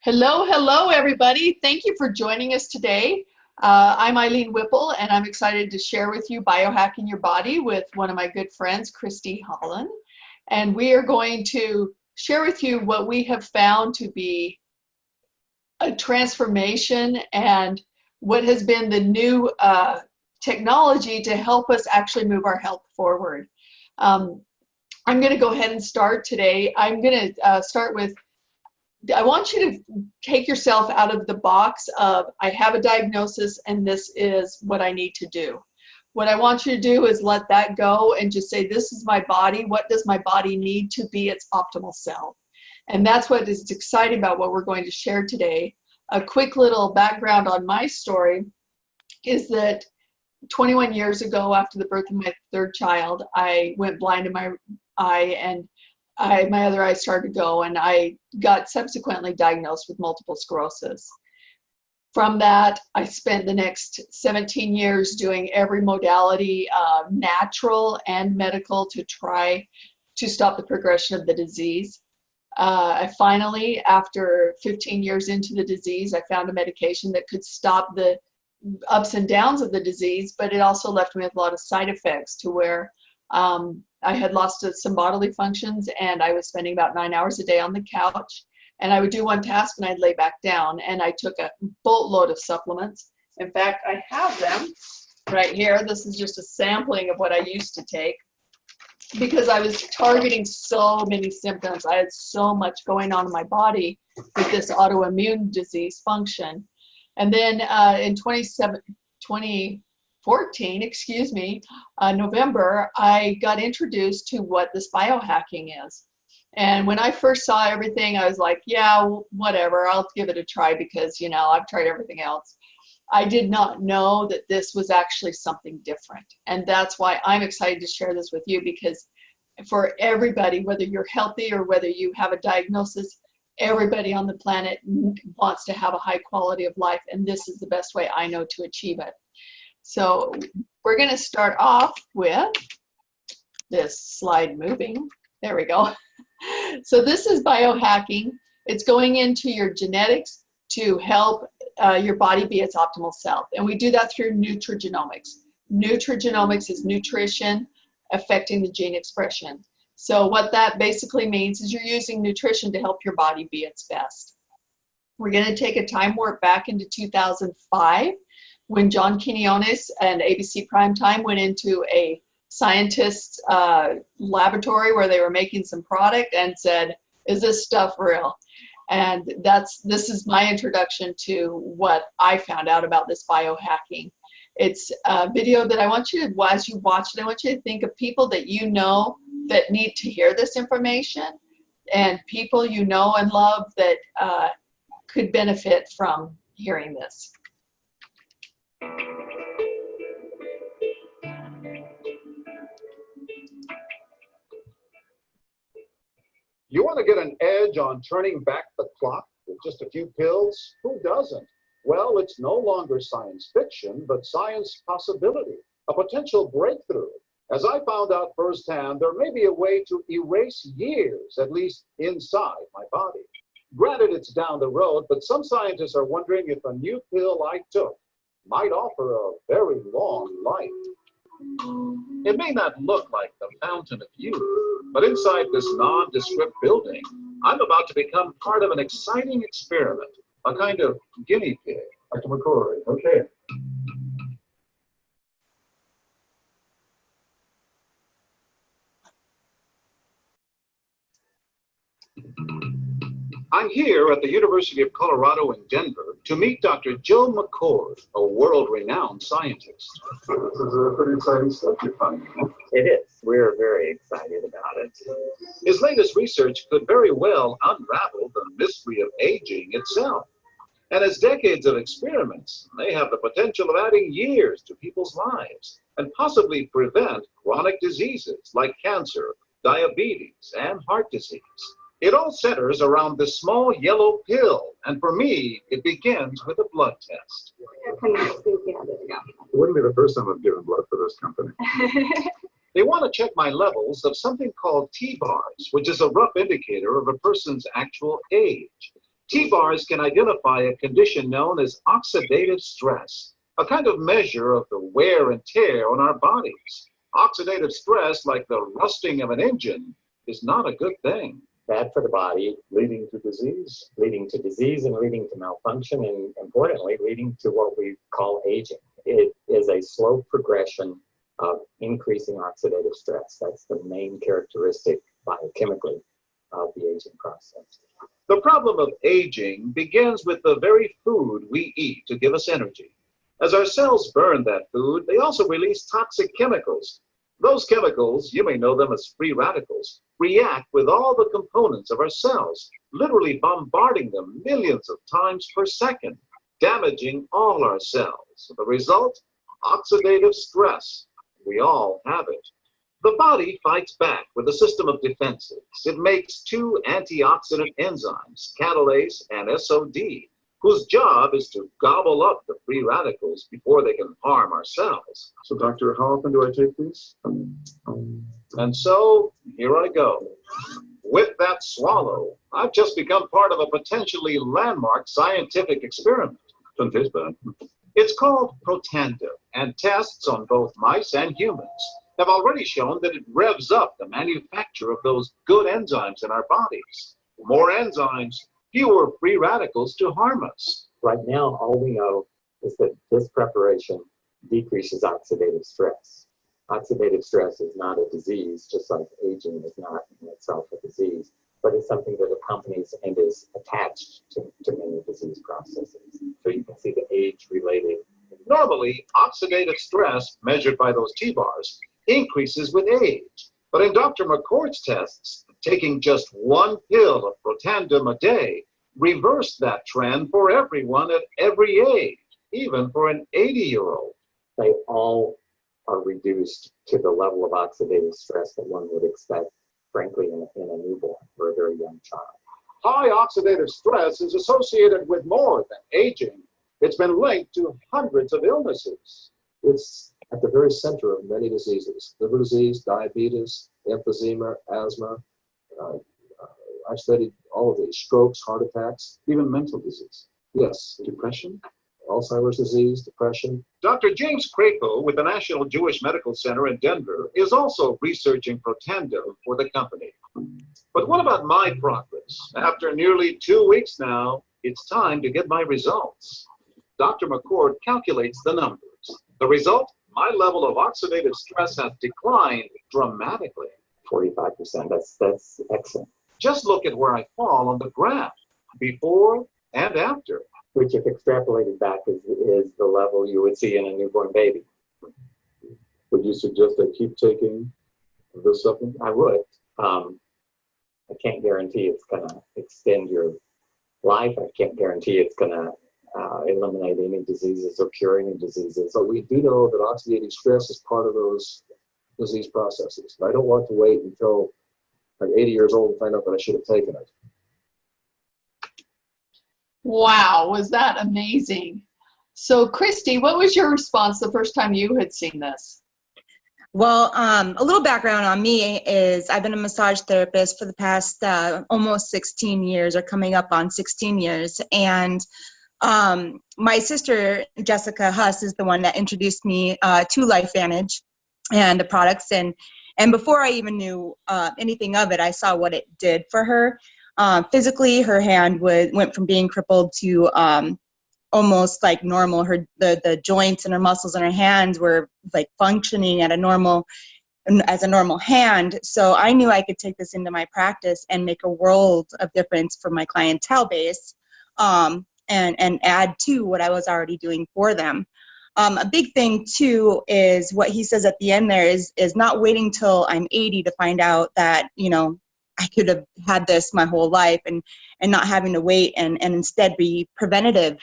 Hello, hello, everybody. Thank you for joining us today. I'm Ilene Whipple, and I'm excited to share with you Biohacking Your Body with one of my good friends, Kristy Hollen. And we are going to share with you what we have found to be a transformation and what has been the new technology to help us actually move our health forward. I'm going to go ahead and start today. I'm going to start with I want you to take yourself out of the box of, I have a diagnosis and this is what I need to do. What I want you to do is let that go and just say, this is my body. What does my body need to be its optimal self? And that's what is exciting about what we're going to share today. A quick little background on my story is that 21 years ago, after the birth of my third child, I went blind in my eye, and my other eye started to go, and I got subsequently diagnosed with multiple sclerosis. From that, I spent the next 17 years doing every modality, natural and medical, to try to stop the progression of the disease. I finally, after 15 years into the disease, I found a medication that could stop the ups and downs of the disease, but it also left me with a lot of side effects to where I had lost some bodily functions, and I was spending about 9 hours a day on the couch, and I would do one task and I'd lay back down, and I took a boatload of supplements. In fact, I have them right here. This is just a sampling of what I used to take because I was targeting so many symptoms. I had so much going on in my body with this autoimmune disease function. And then in 2014, November, I got introduced to what this biohacking is. And when I first saw everything, I was like, yeah, whatever, I'll give it a try because, you know, I've tried everything else. I did not know that this was actually something different. And that's why I'm excited to share this with you, because for everybody, whether you're healthy or whether you have a diagnosis, everybody on the planet wants to have a high quality of life. And this is the best way I know to achieve it. So we're going to start off with this slide moving. There we go. So this is biohacking. It's going into your genetics to help your body be its optimal self. And we do that through nutrigenomics. Nutrigenomics is nutrition affecting the gene expression. So what that basically means is you're using nutrition to help your body be its best. We're going to take a time warp back into 2005. When John Quinones and ABC Primetime went into a scientist's laboratory where they were making some product and said, is this stuff real? And this is my introduction to what I found out about this biohacking. It's a video that I want you to, as you watch it, I want you to think of people that you know that need to hear this information, and people you know and love that could benefit from hearing this. You want to get an edge on turning back the clock with just a few pills? Who doesn't? Well, it's no longer science fiction, but science possibility, a potential breakthrough. As I found out firsthand, there may be a way to erase years, at least inside my body. Granted, it's down the road, but some scientists are wondering if a new pill I took might offer a very long life. It may not look like the fountain of youth, but inside this nondescript building, I'm about to become part of an exciting experiment, a kind of guinea pig. Dr. McCoy, okay. I'm here at the University of Colorado in Denver to meet Dr. Joe McCord, a world-renowned scientist. This is a pretty exciting stuff you're finding. It is. We're very excited about it. His latest research could very well unravel the mystery of aging itself. And as decades of experiments, they have the potential of adding years to people's lives and possibly prevent chronic diseases like cancer, diabetes, and heart disease. It all centers around this small yellow pill, and for me, it begins with a blood test. It wouldn't be the first time I've given blood for this company. They want to check my levels of something called T-bars, which is a rough indicator of a person's actual age. T-bars can identify a condition known as oxidative stress, a kind of measure of the wear and tear on our bodies. Oxidative stress, like the rusting of an engine, is not a good thing. Bad for the body, Leading to disease. leading to disease and leading to malfunction, and importantly, leading to what we call aging. It is a slow progression of increasing oxidative stress. That's the main characteristic biochemically of the aging process. The problem of aging begins with the very food we eat to give us energy. As our cells burn that food, they also release toxic chemicals. Those chemicals, you may know them as free radicals, react with all the components of our cells, literally bombarding them millions of times per second, damaging all our cells. The result? Oxidative stress. We all have it. The body fights back with a system of defenses. It makes two antioxidant enzymes, catalase and SOD, whose job is to gobble up the free radicals before they can harm our cells. So, doctor, how often do I take these? And so, here I go. With that swallow, I've just become part of a potentially landmark scientific experiment. Doesn't taste bad. It's called Protandim, and tests on both mice and humans have already shown that it revs up the manufacture of those good enzymes in our bodies. More enzymes, fewer free radicals to harm us. Right now, all we know is that this preparation decreases oxidative stress. Oxidative stress is not a disease, just like aging is not in itself a disease, but it's something that accompanies and is attached to many disease processes. So you can see the age-related. Normally, oxidative stress, measured by those T-bars, increases with age. But in Dr. McCord's tests, taking just one pill of Protandim a day reversed that trend for everyone at every age, even for an 80-year-old. They all are reduced to the level of oxidative stress that one would expect, frankly, in a newborn or a very young child. High oxidative stress is associated with more than aging. It's been linked to hundreds of illnesses. It's at the very center of many diseases: liver disease, diabetes, emphysema, asthma. I've studied all of these: strokes, heart attacks, even mental disease. Yes, depression, Alzheimer's disease, depression. Dr. James Crapo with the National Jewish Medical Center in Denver is also researching Protandim for the company. But what about my progress? After nearly 2 weeks now, it's time to get my results. Dr. McCord calculates the numbers. The result? My level of oxidative stress has declined dramatically. 45%, that's excellent. Just look at where I fall on the graph, before and after. Which, if extrapolated back, is the level you would see in a newborn baby. Would you suggest I keep taking this supplement? I would. I can't guarantee it's going to extend your life. I can't guarantee it's going to eliminate any diseases or cure any diseases. But we do know that oxidative stress is part of those disease processes. I don't want to wait until I'm 80 years old and find out that I should have taken it. Wow, was that amazing? So Kristy, what was your response the first time you had seen this? Well, a little background on me is I've been a massage therapist for the past almost 16 years, or coming up on 16 years. And my sister, Jessica Huss, is the one that introduced me to LifeVantage and the products. And before I even knew anything of it, I saw what it did for her. Physically, her hand went from being crippled to almost like normal. The joints and her muscles in her hands were like functioning at as a normal hand. So I knew I could take this into my practice and make a world of difference for my clientele base, and add to what I was already doing for them. A big thing too is what he says at the end there is not waiting till I'm 80 to find out that, you know, I could have had this my whole life, and not having to wait and instead be preventative.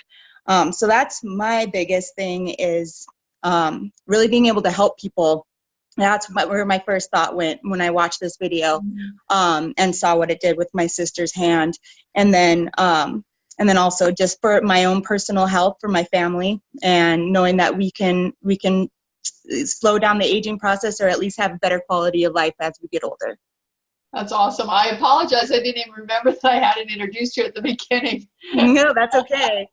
So that's my biggest thing, is really being able to help people. That's where my first thought went when I watched this video, and saw what it did with my sister's hand. And then also just for my own personal health, for my family, and knowing that we can slow down the aging process, or at least have a better quality of life as we get older. That's awesome. I apologize. I didn't even remember that I hadn't introduced you at the beginning. No, that's okay.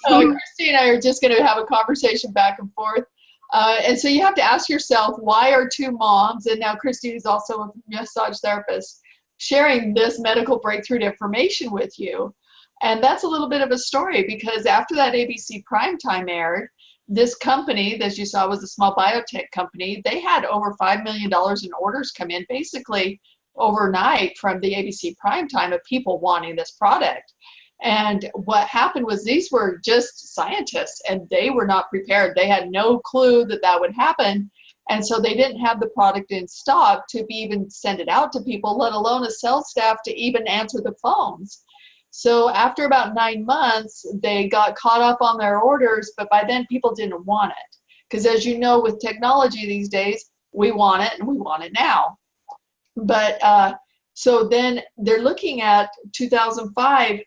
Kristy and I are just going to have a conversation back and forth. And so you have to ask yourself, why are two moms, and now Kristy is also a massage therapist, sharing this medical breakthrough information with you? And that's a little bit of a story, because after that ABC primetime aired, this company, as you saw, was a small biotech company. They had over $5 million in orders come in basically overnight from the ABC primetime of people wanting this product. And what happened was these were just scientists, and they were not prepared. They had no clue that that would happen. And so they didn't have the product in stock to be even send it out to people, let alone a sales staff to even answer the phones. So after about 9 months, they got caught up on their orders, but by then people didn't want it. Because as you know, with technology these days, we want it and we want it now. But so then they're looking at 2005,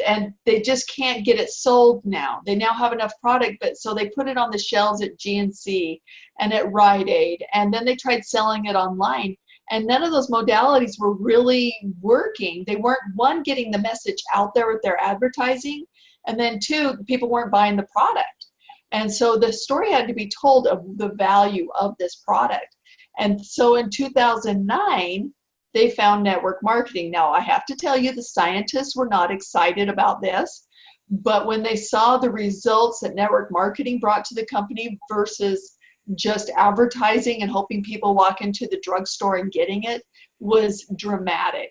and they just can't get it sold now. They now have enough product, but so they put it on the shelves at GNC and at Rite Aid, and then they tried selling it online. And none of those modalities were really working. They weren't, one, getting the message out there with their advertising, and then two, people weren't buying the product. And so the story had to be told of the value of this product. And so in 2009, they found network marketing. Now, I have to tell you, the scientists were not excited about this, but when they saw the results that network marketing brought to the company versus just advertising and hoping people walk into the drugstore and getting it, was dramatic.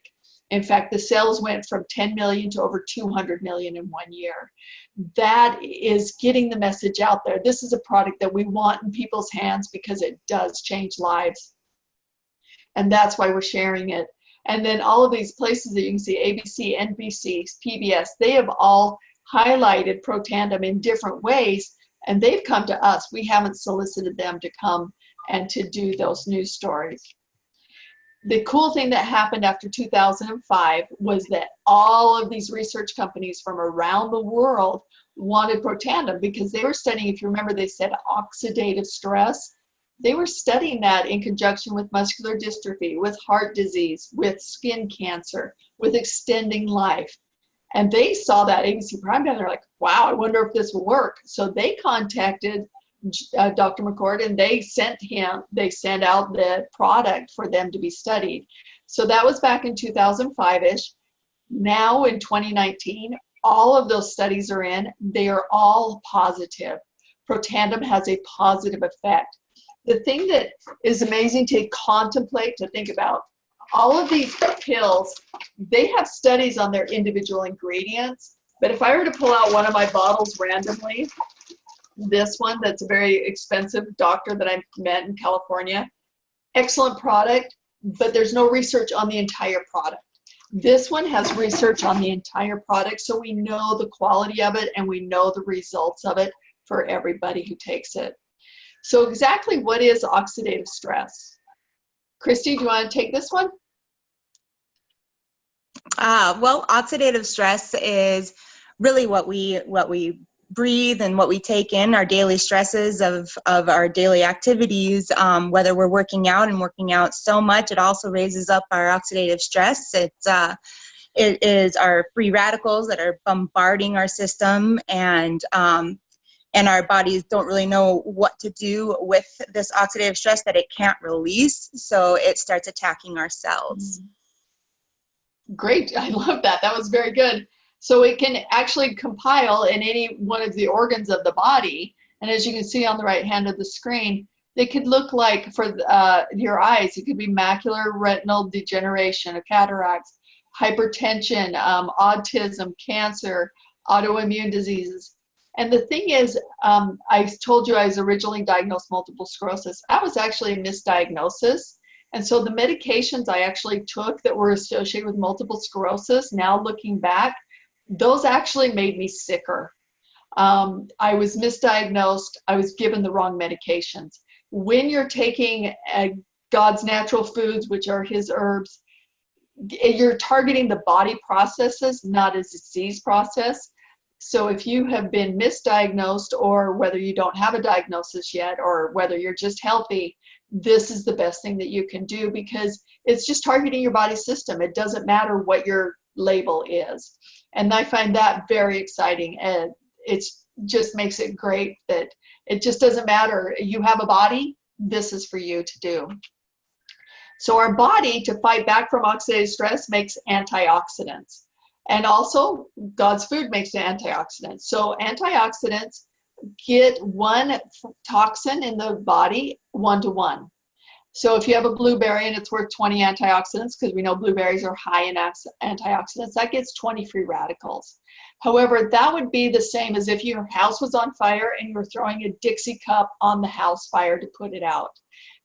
In fact, the sales went from 10 million to over 200 million in 1 year. That is getting the message out there. This is a product that we want in people's hands because it does change lives. And that's why we're sharing it. And then all of these places that you can see, ABC, NBC, PBS, they have all highlighted Protandim in different ways, and they've come to us. We haven't solicited them to come and to do those news stories. The cool thing that happened after 2005 was that all of these research companies from around the world wanted Protandim because they were studying, if you remember, they said oxidative stress. They were studying that in conjunction with muscular dystrophy, with heart disease, with skin cancer, with extending life. And they saw that ABC primetime. They're like, wow, I wonder if this will work. So they contacted Dr. McCord, and they sent out the product for them to be studied. So that was back in 2005-ish. Now in 2019, all of those studies are in. They are all positive. Protandim has a positive effect. The thing that is amazing to contemplate, to think about, all of these pills, they have studies on their individual ingredients. But if I were to pull out one of my bottles randomly, this one that's a very expensive doctor that I met in California, excellent product, but there's no research on the entire product. This one has research on the entire product, so we know the quality of it and we know the results of it for everybody who takes it. So exactly what is oxidative stress? Kristy, do you want to take this one? Well, oxidative stress is really what we breathe and what we take in, our daily stresses of our daily activities, whether we're working out so much, it also raises up our oxidative stress. It is our free radicals that are bombarding our system, and our bodies don't really know what to do with this oxidative stress that it can't release, so it starts attacking our cells. Great, I love that. That was very good. So it can actually compile in any one of the organs of the body, and as you can see on the right hand of the screen, they could look like, for your eyes, it could be macular retinal degeneration, cataracts, hypertension, autism, cancer, autoimmune diseases. And the thing is, I told you I was originally diagnosed multiple sclerosis. That was actually a misdiagnosis. And so the medications I actually took that were associated with multiple sclerosis, now looking back, those actually made me sicker. I was misdiagnosed. I was given the wrong medications. When you're taking God's natural foods, which are his herbs, you're targeting the body processes, not a disease process. So if you have been misdiagnosed, or whether you don't have a diagnosis yet, or whether you're just healthy, this is the best thing that you can do, because it's just targeting your body system. It doesn't matter what your label is. And I find that very exciting. And it's just makes it great that it just doesn't matter. You have a body, this is for you to do. So our body, to fight back from oxidative stress, makes antioxidants. And also God's food makes antioxidants. So antioxidants get one toxin in the body 1-to-1. So if you have a blueberry and it's worth 20 antioxidants, because we know blueberries are high in antioxidants, that gets 20 free radicals. However, that would be the same as if your house was on fire and you're throwing a Dixie cup on the house fire to put it out.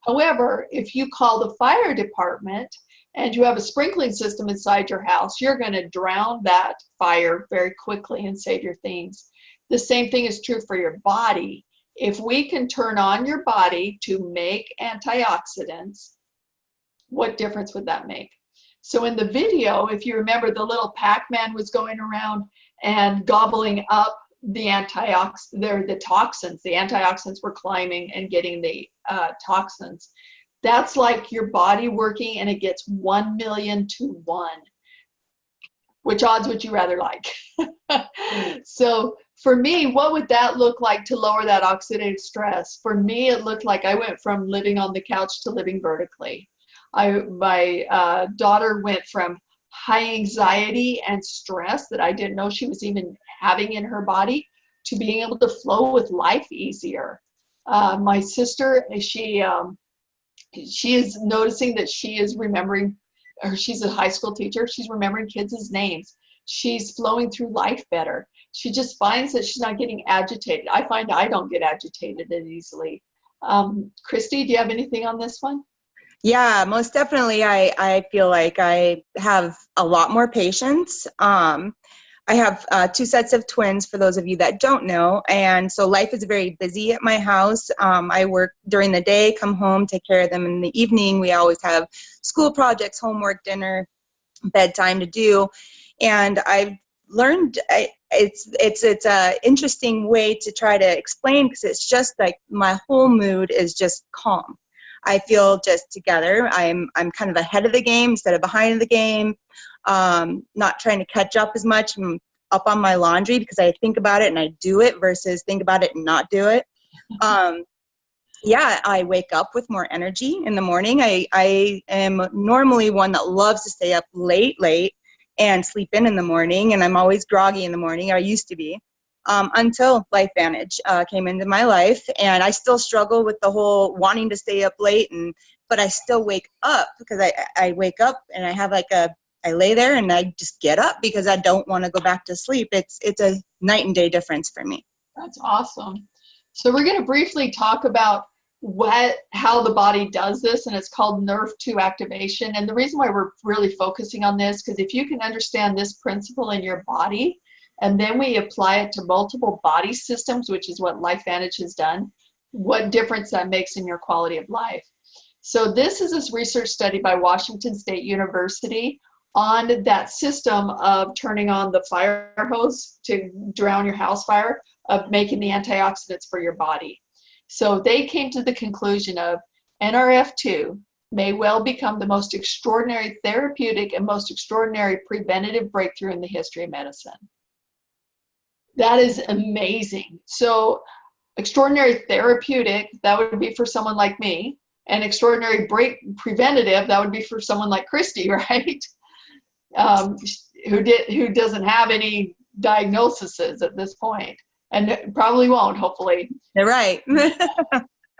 However, if you call the fire department and you have a sprinkling system inside your house, you're going to drown that fire very quickly and save your things. The same thing is true for your body. If we can turn on your body to make antioxidants, what difference would that make? So in the video, if you remember, the little Pac-Man was going around and gobbling up the toxins. The antioxidants were climbing and getting the toxins. That's like your body working, and it gets 1,000,000 to 1. Which odds would you rather like? So for me, what would that look like to lower that oxidative stress? For me, it looked like I went from living on the couch to living vertically. My daughter went from high anxiety and stress that I didn't know she was even having in her body to being able to flow with life easier. My sister, she is noticing that she is remembering, or she's a high school teacher, she's remembering kids' names. She's flowing through life better. She just finds that she's not getting agitated. I find I don't get agitated as easily. Kristy, do you have anything on this one? Yeah, most definitely. I feel like I have a lot more patience. I have 2 sets of twins, for those of you that don't know, and so life is very busy at my house. I work during the day, come home, take care of them in the evening. We always have school projects, homework, dinner, bedtime to do, and I've learned it's a interesting way to try to explain, because it's just like my whole mood is just calm. I feel just together. I'm kind of ahead of the game instead of behind the game. Not trying to catch up as much. I'm up on my laundry because I think about it and I do it versus think about it and not do it. Yeah, I wake up with more energy in the morning. I am normally one that loves to stay up late and sleep in the morning, and I'm always groggy in the morning. I used to be. Until LifeVantage came into my life, and I still struggle with the whole wanting to stay up late, but I still wake up because I wake up and I have I lay there and I just get up because I don't want to go back to sleep. It's a night and day difference for me. That's awesome. So we're going to briefly talk about how the body does this, and it's called Nerve2 activation. And the reason why we're really focusing on this, because if you can understand this principle in your body, and then we apply it to multiple body systems, which is what LifeVantage has done, what difference that makes in your quality of life. So this is this research study by Washington State University on that system of turning on the fire hose to drown your house fire, of making the antioxidants for your body. So they came to the conclusion of NRF2 may well become the most extraordinary therapeutic and most extraordinary preventative breakthrough in the history of medicine. That is amazing. So extraordinary therapeutic, that would be for someone like me, and extraordinary preventative, that would be for someone like Kristy, right? Who doesn't have any diagnoses at this point, and probably won't, hopefully. You're right.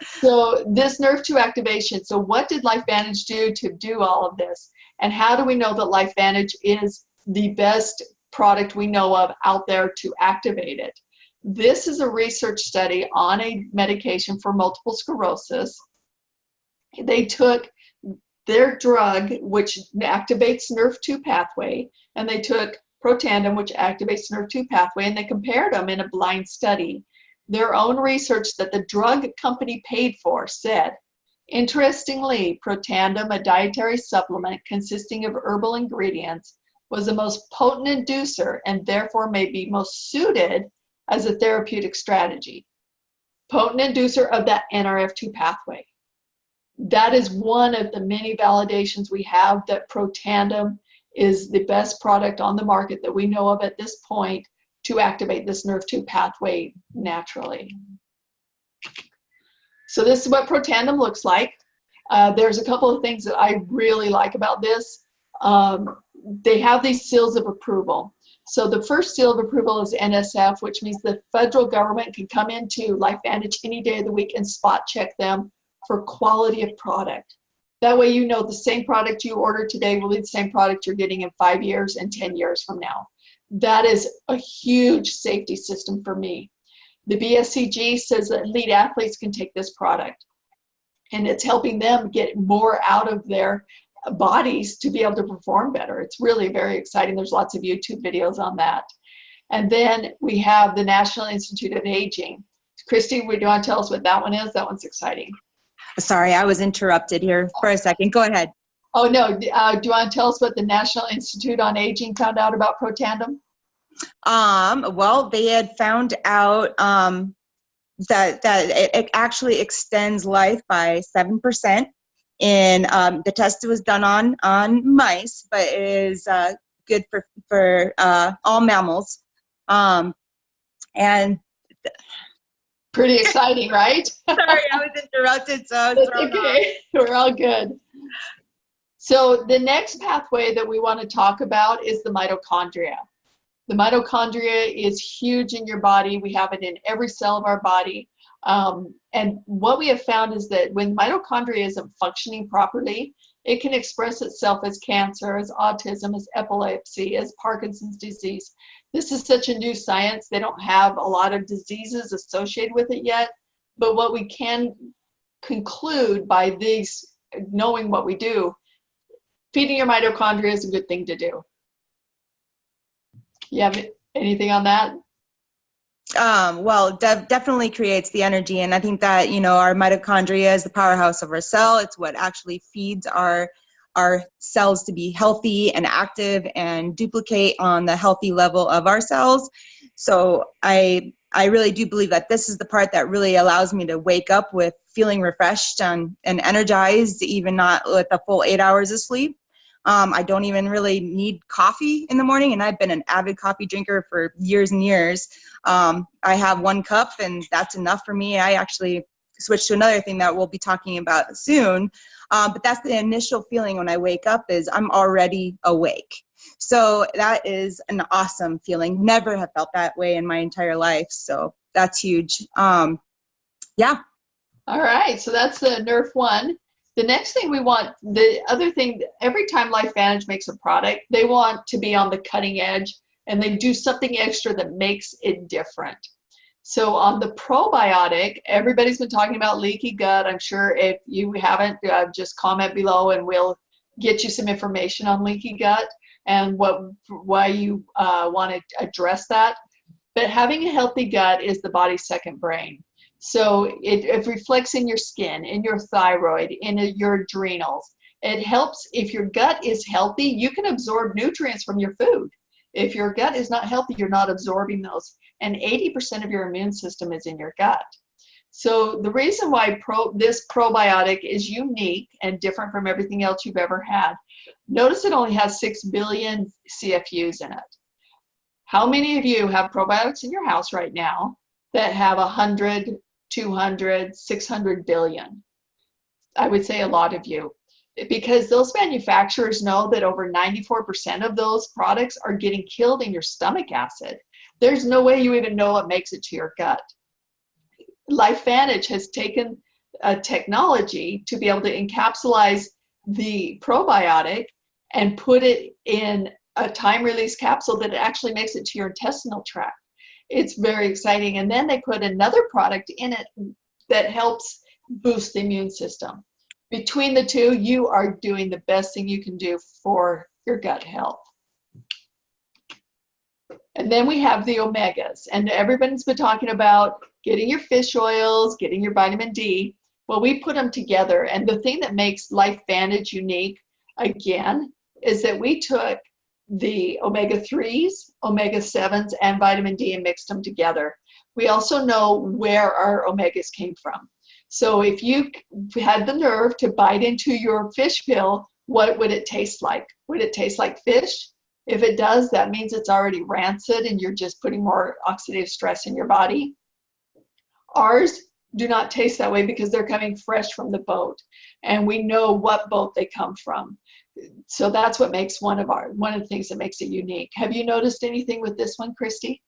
So this Nerve2 activation, so what did LifeVantage do to do all of this? And how do we know that LifeVantage is the best product we know of out there to activate it? This is a research study on a medication for multiple sclerosis. They took their drug, which activates Nerve2 pathway, and they took Protandim, which activates Nerve2 pathway, and they compared them in a blind study. Their own research that the drug company paid for said, interestingly, Protandim, a dietary supplement consisting of herbal ingredients, was the most potent inducer and therefore may be most suited as a therapeutic strategy. Potent inducer of that NRF2 pathway. That is one of the many validations we have that Protandim is the best product on the market that we know of at this point to activate this NRF2 pathway naturally. So this is what Protandim looks like. There's a couple of things that I really like about this. They have these seals of approval. So the first seal of approval is NSF, which means the federal government can come into LifeVantage any day of the week and spot check them for quality of product. That way you know the same product you order today will be the same product you're getting in 5 years and 10 years from now. That is a huge safety system for me. The BSCG says that elite athletes can take this product, and it's helping them get more out of their bodies to be able to perform better. It's really very exciting. There's lots of YouTube videos on that. And then we have the National Institute of Aging. Kristy, would you want to tell us what that one is? That one's exciting. Sorry, I was interrupted here for a second. Go ahead. Oh, no. Do you want to tell us what the National Institute on Aging found out about Protandim? Well, they had found out that it actually extends life by 7%. And the test was done on mice, but it is good for all mammals. And pretty exciting, right? Sorry, I was interrupted, so I was thrown okay. We're all good. So the next pathway that we want to talk about is the mitochondria. The mitochondria is huge in your body. We have it in every cell of our body. And what we have found is that when mitochondria isn't functioning properly, it can express itself as cancer, as autism, as epilepsy, as Parkinson's disease. This is such a new science. They don't have a lot of diseases associated with it yet. But what we can conclude by these, knowing what we do, feeding your mitochondria is a good thing to do. You have anything on that? Well, definitely creates the energy. And I think that, you know, our mitochondria is the powerhouse of our cell. It's what actually feeds our cells to be healthy and active and duplicate on the healthy level of our cells. So I really do believe that this is the part that really allows me to wake up with feeling refreshed and energized, even not with a full 8 hours of sleep. I don't even really need coffee in the morning, and I've been an avid coffee drinker for years and years. I have 1 cup, and that's enough for me. I actually switched to another thing that we'll be talking about soon. But that's the initial feeling when I wake up, is I'm already awake. So that is an awesome feeling. Never have felt that way in my entire life. So that's huge. Yeah. All right. So that's the NRF1. The next thing we want, the other thing, every time LifeVantage makes a product, they want to be on the cutting edge, and they do something extra that makes it different. So on the probiotic, everybody's been talking about leaky gut. I'm sure if you haven't, just comment below and we'll get you some information on leaky gut and why you want to address that. But having a healthy gut is the body's second brain. So it reflects in your skin, in your thyroid, in your adrenals. It helps if your gut is healthy, you can absorb nutrients from your food. If your gut is not healthy, you're not absorbing those. And 80% of your immune system is in your gut. So the reason why this probiotic is unique and different from everything else you've ever had, notice it only has 6 billion CFUs in it. How many of you have probiotics in your house right now that have 100, 200, 600 billion? I would say a lot of you, because those manufacturers know that over 94% of those products are getting killed in your stomach acid. There's no way you even know what makes it to your gut. LifeVantage has taken a technology to be able to encapsulize the probiotic and put it in a time-release capsule that actually makes it to your intestinal tract. It's very exciting. And then they put another product in it that helps boost the immune system. Between the two, you are doing the best thing you can do for your gut health. And then we have the omegas. And everybody's been talking about getting your fish oils, getting your vitamin D. Well, we put them together. And the thing that makes LifeVantage unique, again, is that we took the omega-3s, omega-7s, and vitamin D and mixed them together. We also know where our omegas came from. So if you had the nerve to bite into your fish pill, what would it taste like? Would it taste like fish? If it does, that means it's already rancid and you're just putting more oxidative stress in your body. Ours do not taste that way because they're coming fresh from the boat, and we know what boat they come from. So that's what makes one of the things that makes it unique. Have you noticed anything with this one, Kristy?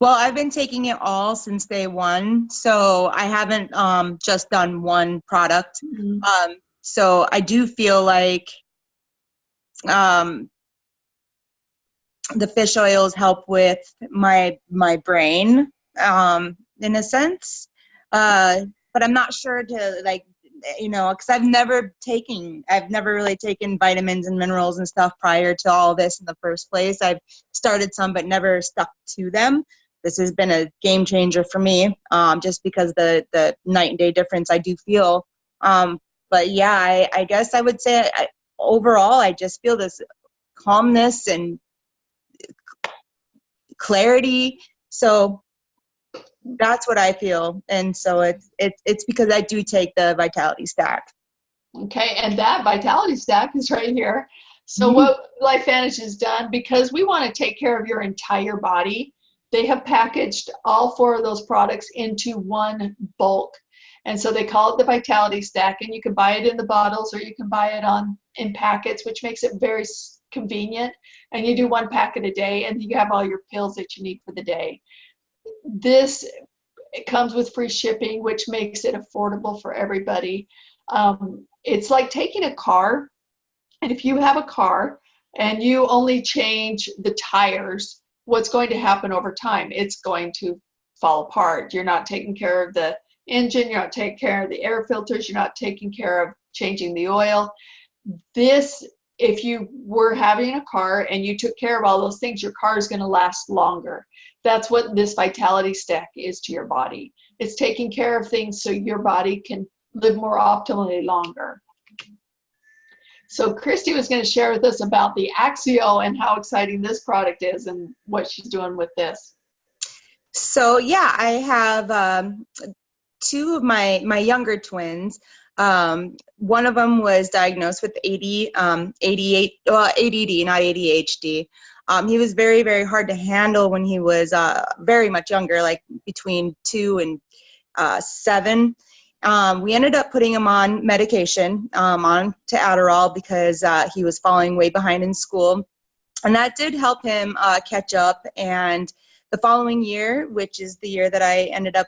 Well, I've been taking it all since day one, so I haven't just done one product. Mm-hmm. So I do feel like the fish oils help with my brain in a sense, but I'm not sure to, like, you know, because I've never really taken vitamins and minerals and stuff prior to all this in the first place. I've started some but never stuck to them. This has been a game changer for me, just because the night and day difference I do feel. But yeah, I guess I would say overall I just feel this calmness and clarity. So that's what I feel, and so it's because I do take the Vitality Stack. Okay, and that Vitality Stack is right here. So what LifeVantage has done, because we want to take care of your entire body, they have packaged all 4 of those products into one bulk. And so they call it the Vitality Stack, and you can buy it in the bottles or you can buy it in packets, which makes it very convenient. And you do 1 packet a day, and you have all your pills that you need for the day. It comes with free shipping, which makes it affordable for everybody. It's like taking a car, and if you have a car and you only change the tires, what's going to happen over time? It's going to fall apart. You're not taking care of the engine, you're not taking care of the air filters, you're not taking care of changing the oil. If you were having a car and you took care of all those things, your car is going to last longer. That's what this Vitality Stack is to your body. It's taking care of things so your body can live more optimally longer. So Kristy was going to share with us about the Axio and how exciting this product is and what she's doing with this. So yeah, I have 2 of my younger twins. One of them was diagnosed with ADD, not ADHD. He was very, very hard to handle when he was very much younger, like between 2 and 7. We ended up putting him on medication, on to Adderall, because he was falling way behind in school. And that did help him catch up. And the following year, which is the year that I ended up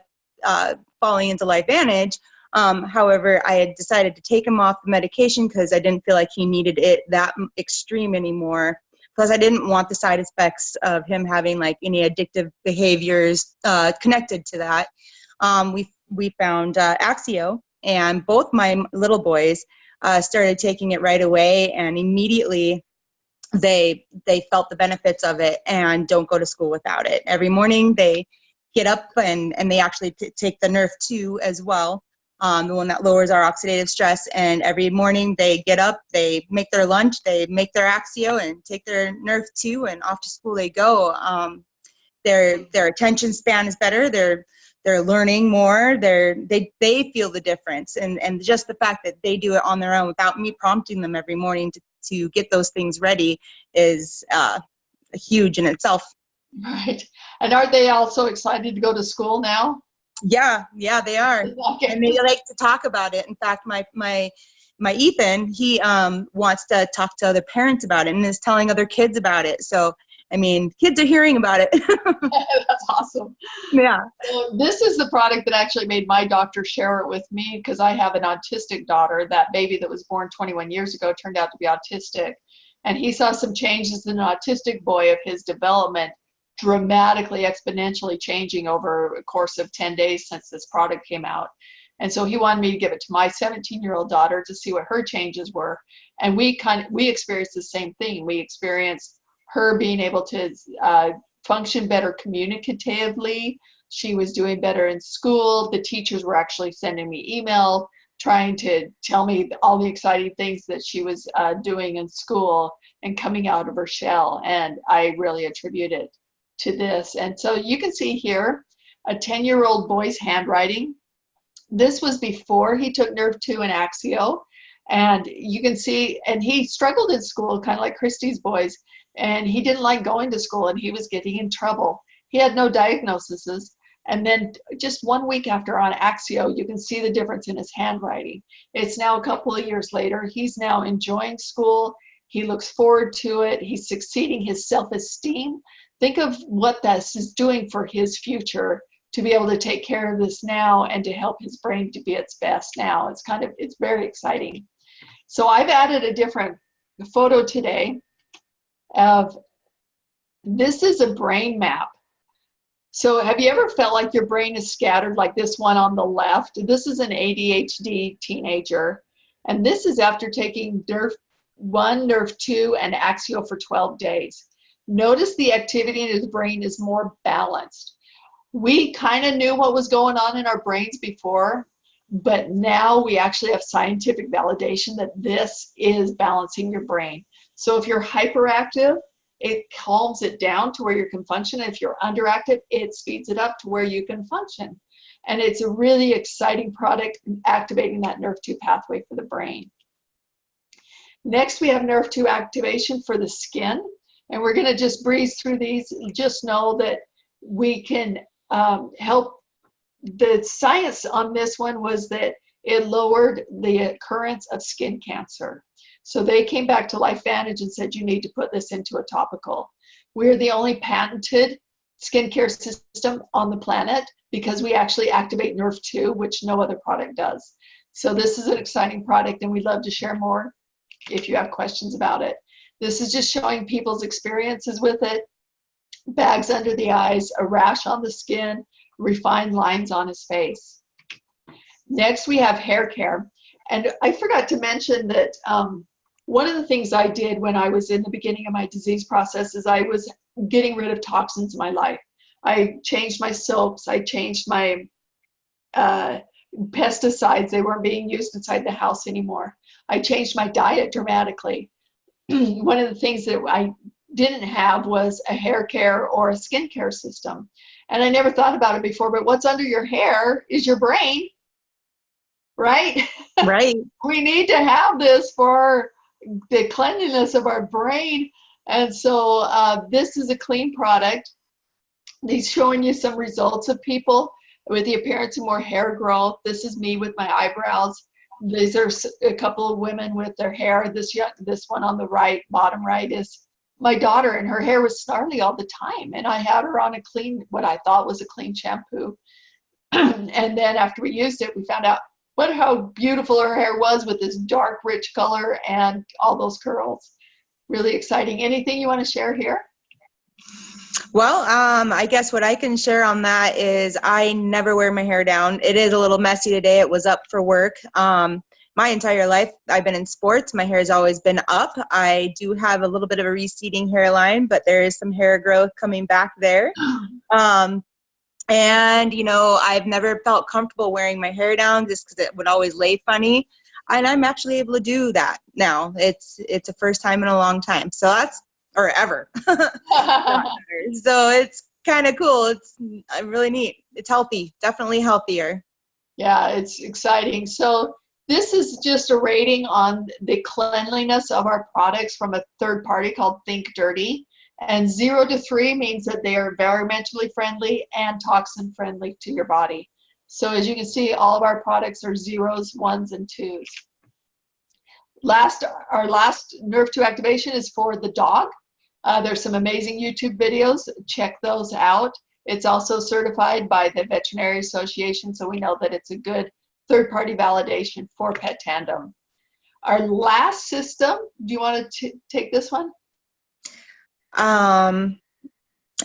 falling into LifeVantage, however, I had decided to take him off the medication because I didn't feel like he needed it that extreme anymore. Plus, I didn't want the side effects of him having like any addictive behaviors connected to that. We found Axio, and both my little boys started taking it right away, and immediately they felt the benefits of it and don't go to school without it. Every morning they get up and they actually take the Nerf2 as well, the one that lowers our oxidative stress. And every morning they get up, they make their lunch, they make their Axio and take their Nerf2, and off to school they go. Their attention span is better. They're learning more. They feel the difference, and just the fact that they do it on their own without me prompting them every morning to get those things ready is huge in itself. Right. And are they also excited to go to school now? Yeah, they are. Okay. And they like to talk about it. In fact, my Ethan, he wants to talk to other parents about it and is telling other kids about it. So, I mean, kids are hearing about it. That's awesome. Yeah. So this is the product that actually made my doctor share it with me, because I have an autistic daughter. That baby that was born 21 years ago turned out to be autistic. And he saw some changes in an autistic boy of his development, dramatically, exponentially changing over a course of 10 days since this product came out. And so he wanted me to give it to my 17-year-old daughter to see what her changes were. And we experienced the same thing. We experienced her being able to function better communicatively. She was doing better in school. The teachers were actually sending me email trying to tell me all the exciting things that she was doing in school and coming out of her shell. And I really attribute it to this. And so you can see here a 10-year-old boy's handwriting. This was before he took Nerve2 and Axio. And you can see, and he struggled in school, kind of like Kristy's boys, and he didn't like going to school, and he was getting in trouble. He had no diagnoses. And then just 1 week after on Axio, you can see the difference in his handwriting. It's now a couple of years later. He's now enjoying school. He looks forward to it. He's succeeding. His self-esteem. Think of what this is doing for his future, to be able to take care of this now and to help his brain to be its best now. It's very exciting. So I've added a different photo today of, this is a brain map. So have you ever felt like your brain is scattered, like this one on the left? This is an ADHD teenager. And this is after taking Nerve1, Nerve2, and Axio for 12 days. Notice the activity in his brain is more balanced. We kind of knew what was going on in our brains before, but now we actually have scientific validation that this is balancing your brain. So if you're hyperactive, it calms it down to where you can function. If you're underactive, it speeds it up to where you can function. And it's a really exciting product, activating that Nerve2 pathway for the brain. Next, we have Nerve2 activation for the skin. And we're going to just breeze through these. Just know that we can help. The science on this one was that it lowered the occurrence of skin cancer. So they came back to LifeVantage and said, you need to put this into a topical. We're the only patented skincare system on the planet because we actually activate Nerve2, which no other product does. So this is an exciting product, and we'd love to share more if you have questions about it. This is just showing people's experiences with it. Bags under the eyes, a rash on the skin, refined lines on his face. Next, we have hair care. And I forgot to mention that one of the things I did when I was in the beginning of my disease process is I was getting rid of toxins in my life. I changed my soaps. I changed my pesticides. They weren't being used inside the house anymore. I changed my diet dramatically. One of the things that I didn't have was a hair care or a skin care system. And I never thought about it before, but what's under your hair is your brain, right? Right. We need to have this for the cleanliness of our brain. And so this is a clean product. He's showing you some results of people with the appearance of more hair growth. This is me with my eyebrows. These are a couple of women with their hair. This one on the right, bottom right, is my daughter, and her hair was snarly all the time. And I had her on a clean, what I thought was a clean shampoo. And then after we used it, we found out how beautiful her hair was with this dark, rich color and all those curls. Really exciting. Anything you want to share here? Well, I guess what I can share on that is I never wear my hair down. It is a little messy today. It was up for work. My entire life, I've been in sports. My hair has always been up. I do have a little bit of a receding hairline, but there is some hair growth coming back there. And, you know, I've never felt comfortable wearing my hair down just because it would always lay funny. And I'm actually able to do that now. It's a first time in a long time. So that's, or ever. So it's kind of cool. It's really neat. It's healthy, definitely healthier. Yeah, it's exciting. So this is just a rating on the cleanliness of our products from a third party called Think Dirty. And 0 to 3 means that they are environmentally friendly and toxin friendly to your body. So as you can see, all of our products are 0s, 1s, and 2s. Our last Nerve2 activation is for the dog. There's some amazing YouTube videos. Check those out. It's also certified by the Veterinary Association, so we know that it's a good third-party validation for Pet Tandem. Our last system, do you want to take this one?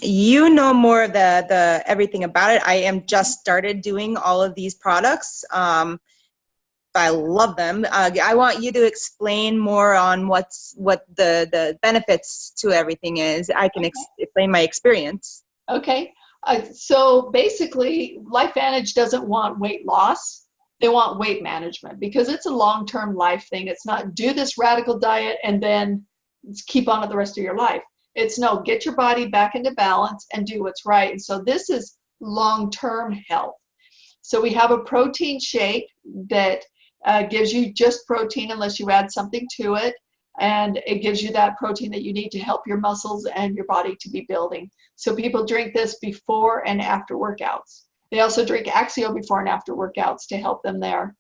You know more of the everything about it. I am just started doing all of these products. I love them. I want you to explain more on what the benefits to everything is. I can explain my experience. Okay. So basically, LifeVantage doesn't want weight loss. They want weight management because it's a long-term life thing. It's not do this radical diet and then keep on it the rest of your life. It's no, get your body back into balance and do what's right. And so this is long-term health. So we have a protein shake that gives you just protein unless you add something to it. And it gives you that protein that you need to help your muscles and your body to be building. So people drink this before and after workouts. They also drink Axio before and after workouts to help them there.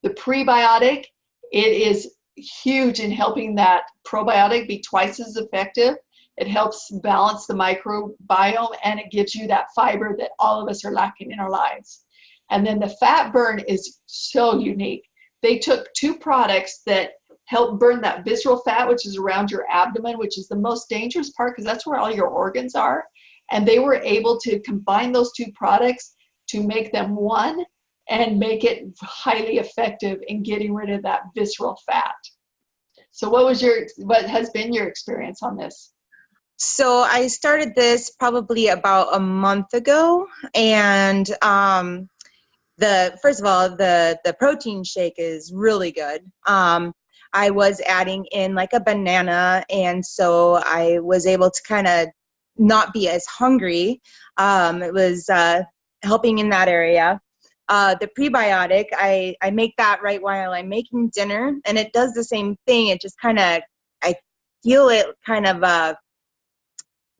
The prebiotic, it is huge in helping that probiotic be twice as effective. It helps balance the microbiome, and it gives you that fiber that all of us are lacking in our lives. And then the fat burn is so unique. They took two products that help burn that visceral fat, which is around your abdomen, which is the most dangerous part because that's where all your organs are. And they were able to combine those two products to make them one and make it highly effective in getting rid of that visceral fat. So what has been your experience on this? So I started this probably about a month ago, and first of all, the protein shake is really good. I was adding in like a banana, and so I was able to kind of not be as hungry. It was helping in that area. The prebiotic, I make that right while I'm making dinner, and it does the same thing. It just kind of, I feel it kind of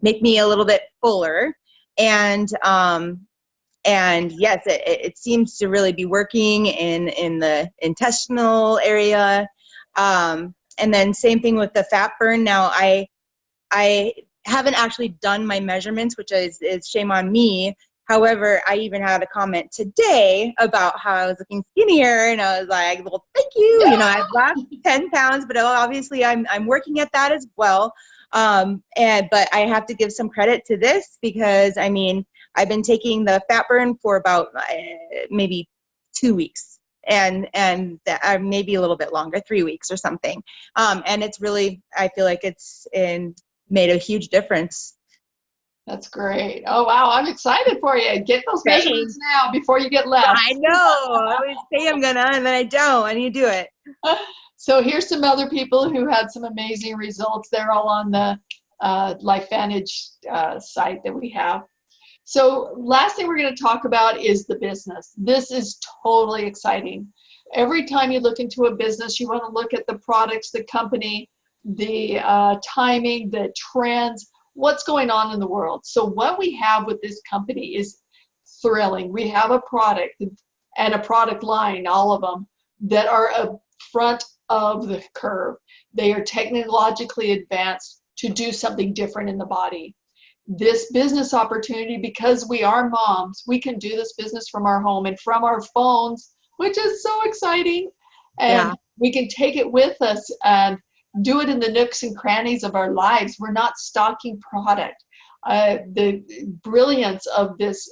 make me a little bit fuller. And yes, it seems to really be working in the intestinal area. And then same thing with the fat burn. Now I haven't actually done my measurements, which is shame on me. However, I even had a comment today about how I was looking skinnier, and I was like, well, thank you. You know, I've lost 10 pounds, but obviously I'm working at that as well. But I have to give some credit to this because, I mean, I've been taking the fat burn for about maybe 2 weeks, and maybe a little bit longer, 3 weeks or something. And it's really, I feel like it's made a huge difference. That's great. Oh, wow. I'm excited for you. Get those measurements now before you get less. I know. I always say I'm gonna, and then I don't. I need to do it. So here's some other people who had some amazing results. They're all on the LifeVantage site that we have. So last thing we're going to talk about is the business. This is totally exciting. Every time you look into a business, you want to look at the products, the company, the timing, the trends, what's going on in the world. So what we have with this company is thrilling. We have a product and a product line, all of them, that are a front of the curve. They are technologically advanced to do something different in the body. This business opportunity, because we are moms, we can do this business from our home and from our phones, which is so exciting. And we can take it with us and do it in the nooks and crannies of our lives. We're not stocking product. The brilliance of this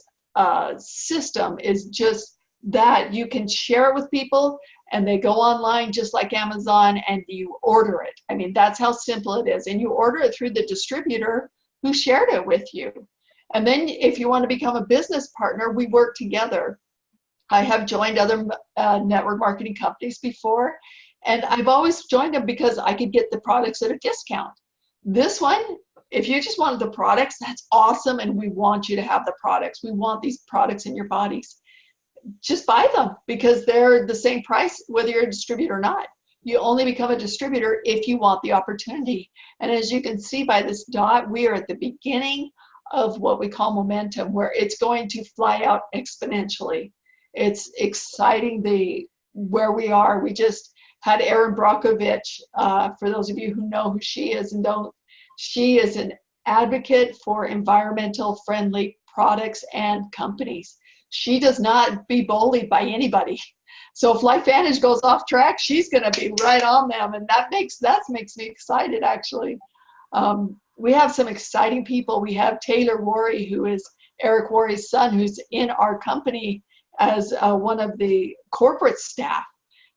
system is just that you can share it with people, and they go online just like Amazon and you order it. I mean, that's how simple it is. And you order it through the distributor who shared it with you. And then if you want to become a business partner, we work together. I have joined other network marketing companies before, and I've always joined them because I could get the products at a discount. This one, if you just wanted the products, that's awesome, and we want you to have the products. We want these products in your bodies. Just buy them because they're the same price whether you're a distributor or not. You only become a distributor if you want the opportunity. And as you can see by this dot, we are at the beginning of what we call momentum, where it's going to fly out exponentially. It's exciting where we are. We just had Erin Brockovich, for those of you who know who she is and don't, she is an advocate for environmental friendly products and companies. She does not be bullied by anybody. So if LifeVantage goes off track, she's going to be right on them, and that makes me excited, actually. We have some exciting people. We have Taylor Worry, who is Eric Worry's son, who's in our company as one of the corporate staff.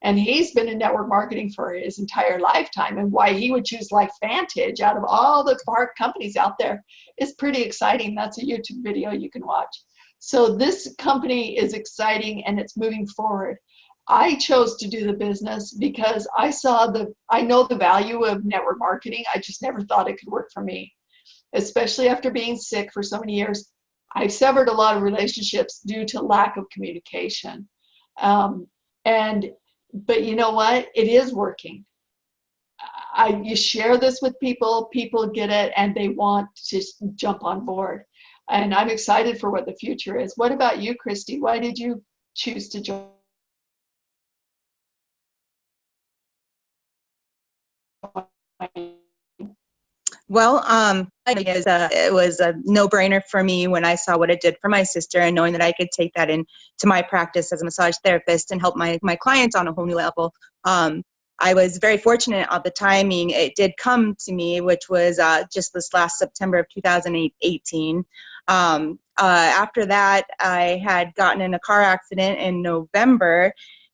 And he's been in network marketing for his entire lifetime, and why he would choose LifeVantage out of all the companies out there is pretty exciting. That's a YouTube video you can watch. So this company is exciting, and it's moving forward. I chose to do the business because I know the value of network marketing. I just never thought it could work for me, especially after being sick for so many years. I've severed a lot of relationships due to lack of communication. But you know what? It is working. You share this with people, people get it, and they want to jump on board. And I'm excited for what the future is. What about you, Kristy? Why did you choose to join? Well, it was a no-brainer for me when I saw what it did for my sister, and knowing that I could take that into my practice as a massage therapist and help my clients on a whole new level. I was very fortunate at the timing. It did come to me, which was just this last September of 2018. After that, I had gotten in a car accident in November,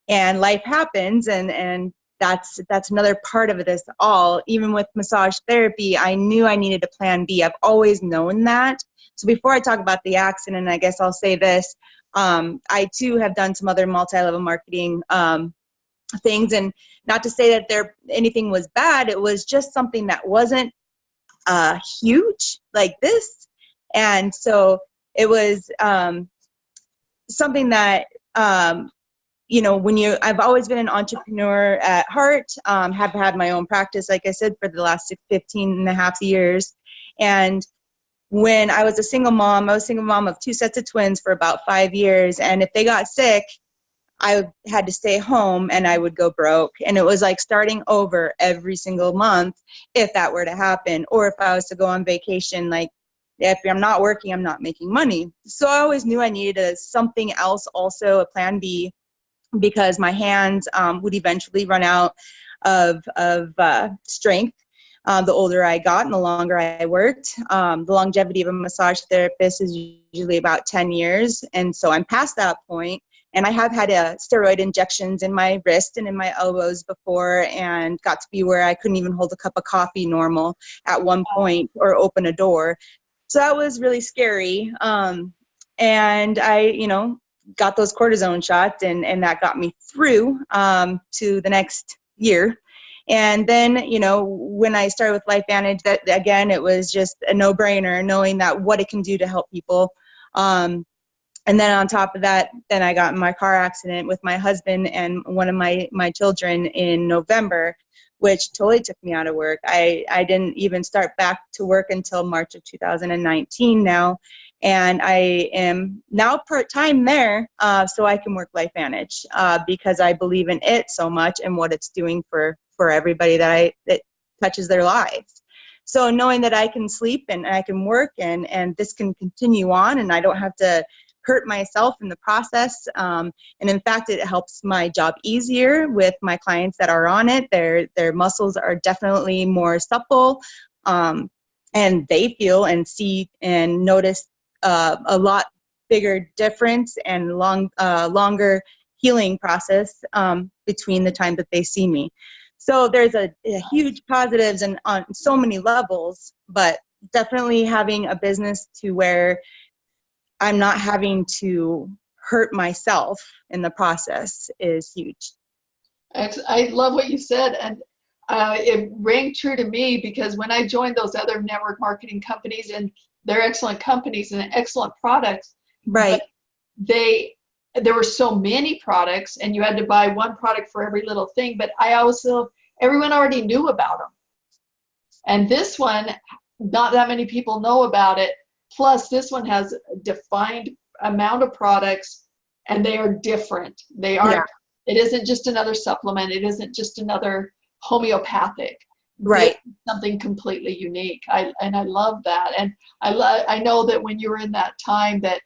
and life happens, and that's another part of this all. Even with massage therapy, I knew I needed a plan B. I've always known that. So before I talk about the accident, I guess I'll say this. I too have done some other multi-level marketing things, and not to say that anything was bad. It was just something that wasn't huge like this. And so it was something that I've always been an entrepreneur at heart, have had my own practice, like I said, for the last 15 and a half years. And when I was a single mom, I was a single mom of 2 sets of twins for about 5 years. And if they got sick, I had to stay home and I would go broke. And it was like starting over every single month if that were to happen. Or if I was to go on vacation, like if I'm not working, I'm not making money. So I always knew I needed something else, also a plan B, because my hands would eventually run out of strength. The older I got and the longer I worked. The longevity of a massage therapist is usually about 10 years. And so I'm past that point. And I have had steroid injections in my wrist and in my elbows before, and got to be where I couldn't even hold a cup of coffee normal at one point or open a door. So that was really scary. And I, got those cortisone shots, and that got me through to the next year. And then, when I started with LifeVantage, that again, it was just a no-brainer, knowing that what it can do to help people. And then on top of that, then I got in my car accident with my husband and one of my children in November, which totally took me out of work. I didn't even start back to work until March of 2019 now. And I am now part-time there, so I can work LifeVantage because I believe in it so much and what it's doing for everybody that touches their lives. So knowing that I can sleep and I can work and this can continue on, and I don't have to hurt myself in the process. And in fact, it helps my job easier with my clients that are on it. Their muscles are definitely more supple, and they feel and see and notice a lot bigger difference and longer healing process between the time that they see me. So there's a huge positives and on so many levels, but definitely having a business to where I'm not having to hurt myself in the process is huge. I love what you said, and it rang true to me, because when I joined those other network marketing companies, and they're excellent companies and excellent products, right? There were so many products, and you had to buy one product for every little thing. But everyone already knew about them, and this one, not that many people know about it. Plus, this one has a defined amount of products, and they are different. They aren't. Yeah. It isn't just another supplement. It isn't just another homeopathic. Right. It's something completely unique. I love that, and I know that when you were in that time that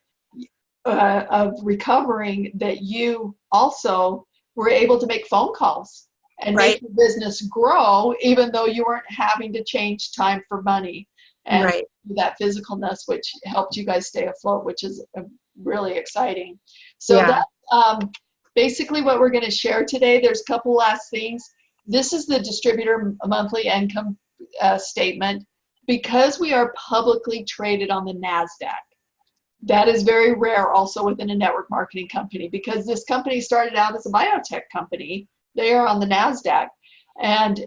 of recovering, that you also were able to make phone calls and make your business grow, even though you weren't having to change time for money. And that physicalness, which helped you guys stay afloat, which is really exciting. So that's basically what we're going to share today. There's a couple last things. This is the distributor monthly income statement. Because we are publicly traded on the NASDAQ, that is very rare also within a network marketing company, because this company started out as a biotech company. They are on the NASDAQ, and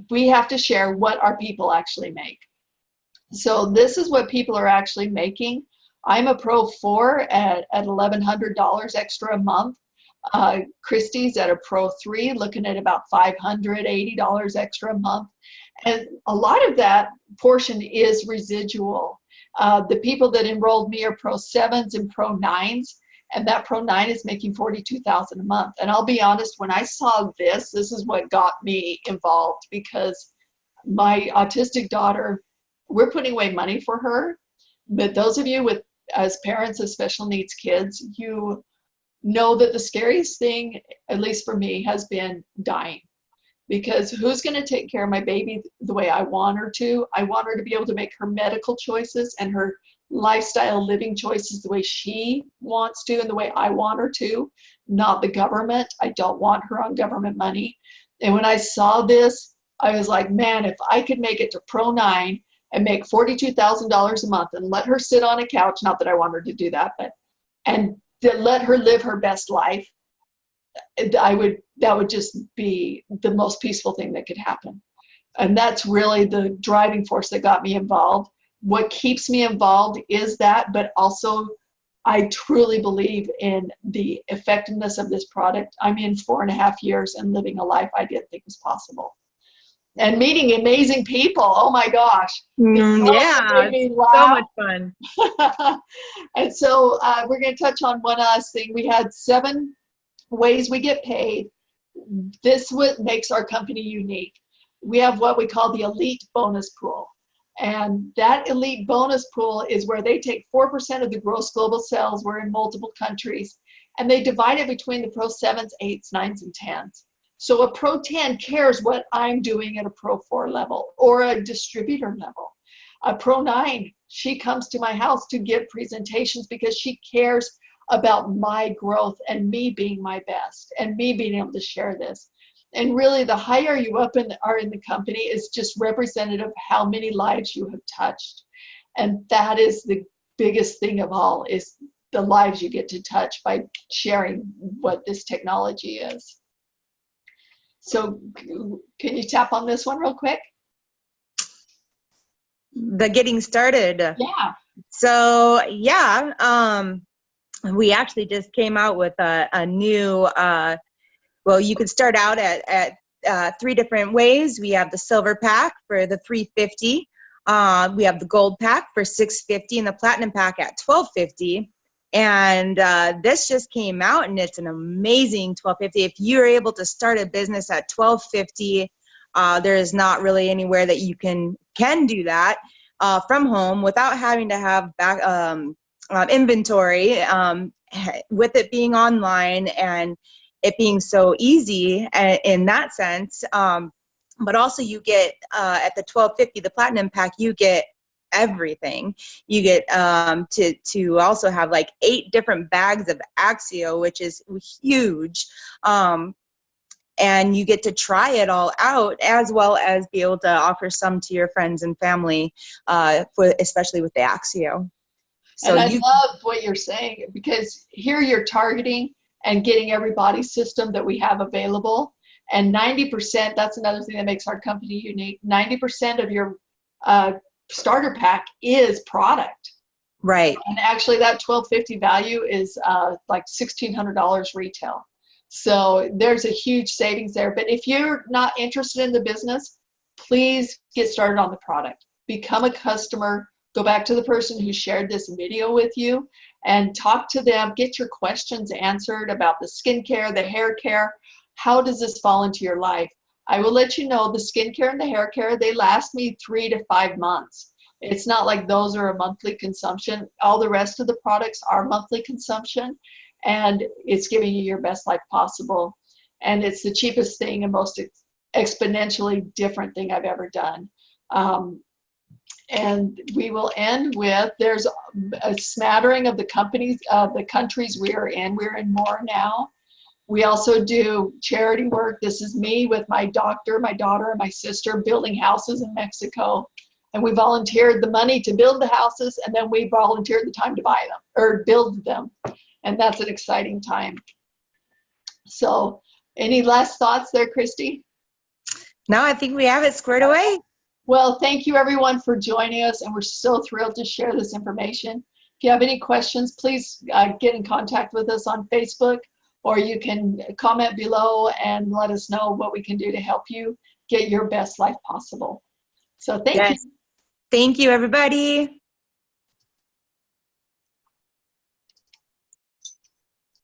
we have to share what our people actually make. So this is what people are actually making I'm a Pro 4 at $1,100 extra a month. Kristys at a Pro 3, looking at about $580 extra a month. And a lot of that portion is residual. The people that enrolled me are Pro 7s and Pro 9s, and that Pro 9 is making $42,000 a month. And I'll be honest, when I saw this is what got me involved, because my autistic daughter, we're putting away money for her. But those of you with, as parents of special needs kids, you know that the scariest thing, at least for me, has been dying. Because who's going to take care of my baby the way I want her to? I want her to be able to make her medical choices and her lifestyle living choices the way she wants to and the way I want her to, not the government. I don't want her on government money. And when I saw this, I was like, man, if I could make it to Pro 9 and make $42,000 a month and let her sit on a couch, not that I want her to do that, but, and let her live her best life, that would just be the most peaceful thing that could happen. And that's really the driving force that got me involved. What keeps me involved is that, but also I truly believe in the effectiveness of this product. I'm in 4.5 years and living a life I didn't think was possible. And meeting amazing people. Oh my gosh. Yeah, so much fun. And so we're going to touch on one last thing. We had 7 ways we get paid. This what makes our company unique. We have what we call the elite bonus pool. And that elite bonus pool is where they take 4% of the gross global sales. We're in multiple countries. And they divide it between the Pro 7s, 8s, 9s, and 10s. So a Pro 10 cares what I'm doing at a Pro 4 level or a distributor level. A Pro 9, she comes to my house to give presentations because she cares about my growth and me being my best and me being able to share this. And really, the higher you are in the company is just representative of how many lives you have touched. And that is the biggest thing of all, is the lives you get to touch by sharing what this technology is. So can you tap on this one real quick? The getting started. Yeah. So yeah, we actually just came out with a new, well, you could start out at 3 different ways. We have the silver pack for the $350. We have the gold pack for $650 and the platinum pack at $1250. And this just came out and it's an amazing $1250. If you're able to start a business at $1250, there is not really anywhere that you can do that from home without having to have back inventory, with it being online and it being so easy in that sense. But also you get at the $1250, the platinum pack, you get everything. You get to also have like 8 different bags of Axio, which is huge. And you get to try it all out, as well as be able to offer some to your friends and family, especially with the Axio. So and I love what you're saying, because here you're targeting and getting every body system that we have available. And 90%, that's another thing that makes our company unique. 90% of your starter pack is product. Right. And actually that $1250 value is like $1,600 retail. So there's a huge savings there. But if you're not interested in the business, please get started on the product. Become a customer. Go back to the person who shared this video with you and talk to them. Get your questions answered about the skincare, the hair care. How does this fall into your life? I will let you know the skincare and the hair care, they last me 3 to 5 months. It's not like those are a monthly consumption. All the rest of the products are monthly consumption, and it's giving you your best life possible. And it's the cheapest thing and most exponentially different thing I've ever done. And we will end with, there's a smattering of the companies, the countries we are in. We're in more now. We also do charity work. This is me with my doctor, my daughter, and my sister building houses in Mexico. And we volunteered the money to build the houses, and then we volunteered the time to buy them or build them. And that's an exciting time. So any last thoughts there, Kristy? No, I think we have it squared away. Well, thank you everyone for joining us, and we're so thrilled to share this information. If you have any questions, please get in contact with us on Facebook, or you can comment below and let us know what we can do to help you get your best life possible. So thank you. Thank you, everybody.